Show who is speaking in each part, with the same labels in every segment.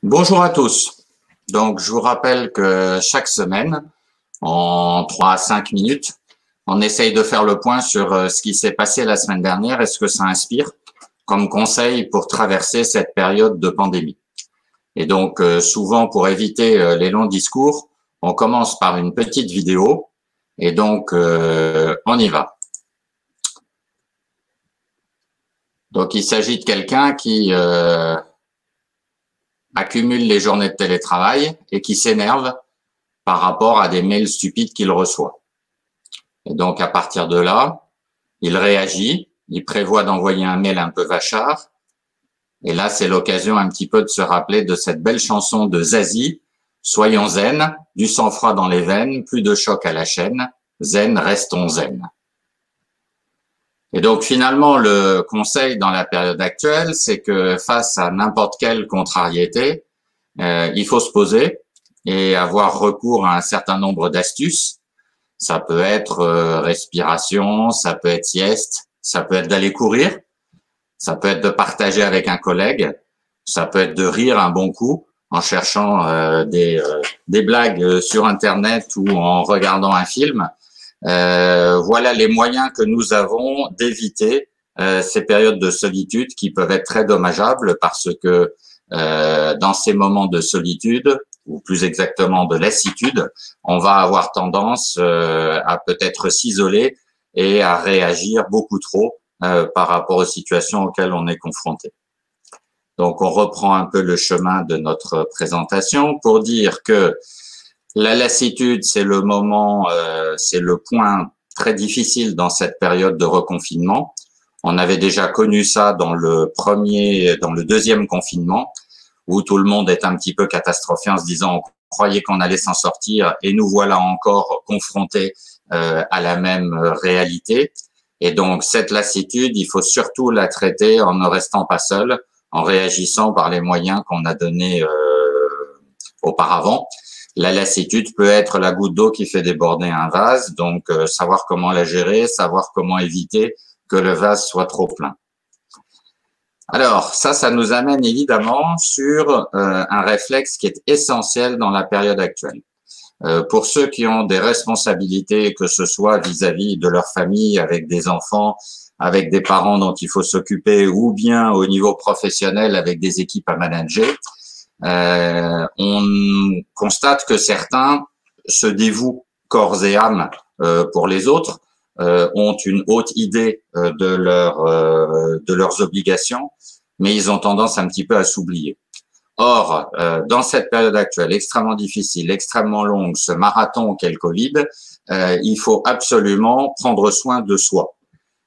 Speaker 1: Bonjour à tous. Donc, je vous rappelle que chaque semaine, en 3 à 5 minutes, on essaye de faire le point sur ce qui s'est passé la semaine dernière et ce que ça inspire comme conseil pour traverser cette période de pandémie. Et donc, souvent, pour éviter les longs discours, on commence par une petite vidéo et donc, on y va. Donc, il s'agit de quelqu'un qui accumule les journées de télétravail et qui s'énerve par rapport à des mails stupides qu'il reçoit. Et donc, à partir de là, il réagit, il prévoit d'envoyer un mail un peu vachard. Et là, c'est l'occasion un petit peu de se rappeler de cette belle chanson de Zazie, Soyons zen, du sang-froid dans les veines, plus de choc à la chaîne, zen, restons zen. Et donc, finalement, le conseil dans la période actuelle, c'est que face à n'importe quelle contrariété, il faut se poser et avoir recours à un certain nombre d'astuces. Ça peut être respiration, ça peut être sieste, ça peut être d'aller courir, ça peut être de partager avec un collègue, ça peut être de rire un bon coup en cherchant des blagues sur Internet ou en regardant un film. Voilà les moyens que nous avons d'éviter ces périodes de solitude qui peuvent être très dommageables parce que dans ces moments de solitude, ou plus exactement de lassitude, on va avoir tendance à peut-être s'isoler et à réagir beaucoup trop par rapport aux situations auxquelles on est confronté. Donc, on reprend un peu le chemin de notre présentation pour dire que la lassitude, c'est le moment, c'est le point très difficile dans cette période de reconfinement. On avait déjà connu ça dans le deuxième confinement, où tout le monde est un petit peu catastrophé en se disant on croyait qu'on allait s'en sortir et nous voilà encore confrontés à la même réalité. Et donc cette lassitude, il faut surtout la traiter en ne restant pas seul, en réagissant par les moyens qu'on a donnés auparavant. La lassitude peut être la goutte d'eau qui fait déborder un vase, donc savoir comment la gérer, savoir comment éviter que le vase soit trop plein. Alors, ça nous amène évidemment sur un réflexe qui est essentiel dans la période actuelle. Pour ceux qui ont des responsabilités, que ce soit vis-à-vis de leur famille, avec des enfants, avec des parents dont il faut s'occuper, ou bien au niveau professionnel avec des équipes à manager, on constate que certains se dévouent corps et âme pour les autres, ont une haute idée de leurs obligations, mais ils ont tendance un petit peu à s'oublier. Or, dans cette période actuelle extrêmement difficile, extrêmement longue, ce marathon qu'est le Covid, il faut absolument prendre soin de soi.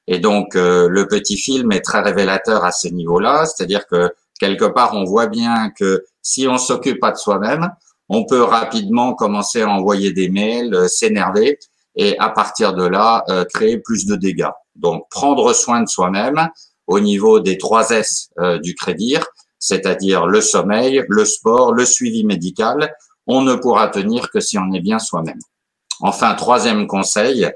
Speaker 1: Et donc, le petit film est très révélateur à ce niveau-là, c'est-à-dire que quelque part, on voit bien que si on s'occupe pas de soi-même, on peut rapidement commencer à envoyer des mails, s'énerver, et à partir de là, créer plus de dégâts. Donc, prendre soin de soi-même au niveau des 3 S du CREDIR, c'est-à-dire le sommeil, le sport, le suivi médical, on ne pourra tenir que si on est bien soi-même. Enfin, 3e conseil,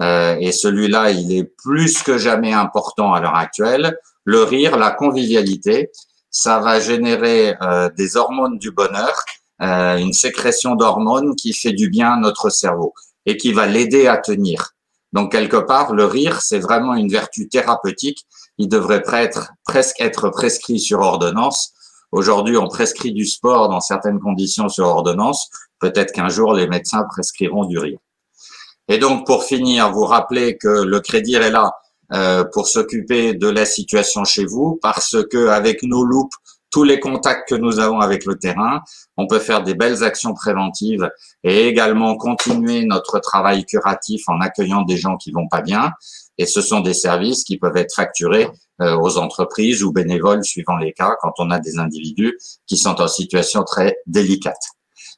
Speaker 1: et celui-là, il est plus que jamais important à l'heure actuelle, le rire, la convivialité, ça va générer des hormones du bonheur, une sécrétion d'hormones qui fait du bien à notre cerveau et qui va l'aider à tenir. Donc, quelque part, le rire, c'est vraiment une vertu thérapeutique. Il devrait presque être prescrit sur ordonnance. Aujourd'hui, on prescrit du sport dans certaines conditions sur ordonnance. Peut-être qu'un jour, les médecins prescriront du rire. Et donc, pour finir, vous rappelez que le CREDIR est là pour s'occuper de la situation chez vous, parce que avec nos loupes, tous les contacts que nous avons avec le terrain, on peut faire des belles actions préventives et également continuer notre travail curatif en accueillant des gens qui vont pas bien. Et ce sont des services qui peuvent être facturés aux entreprises ou bénévoles suivant les cas quand on a des individus qui sont en situation très délicate.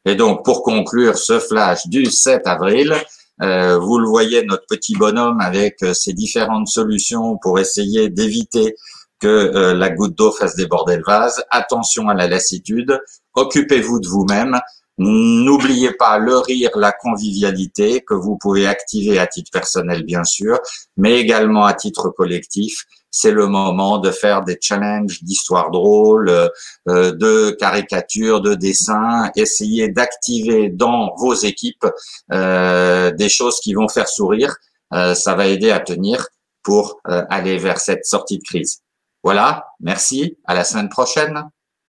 Speaker 1: Et donc, pour conclure ce flash du 7 avril, vous le voyez, notre petit bonhomme avec ses différentes solutions pour essayer d'éviter que la goutte d'eau fasse déborder le vase. Attention à la lassitude, occupez-vous de vous-même, n'oubliez pas le rire, la convivialité que vous pouvez activer à titre personnel bien sûr, mais également à titre collectif, c'est le moment de faire des challenges d'histoires drôles, de caricatures, de dessins. Essayez d'activer dans vos équipes des choses qui vont faire sourire. Ça va aider à tenir pour aller vers cette sortie de crise. Voilà, merci, à la semaine prochaine.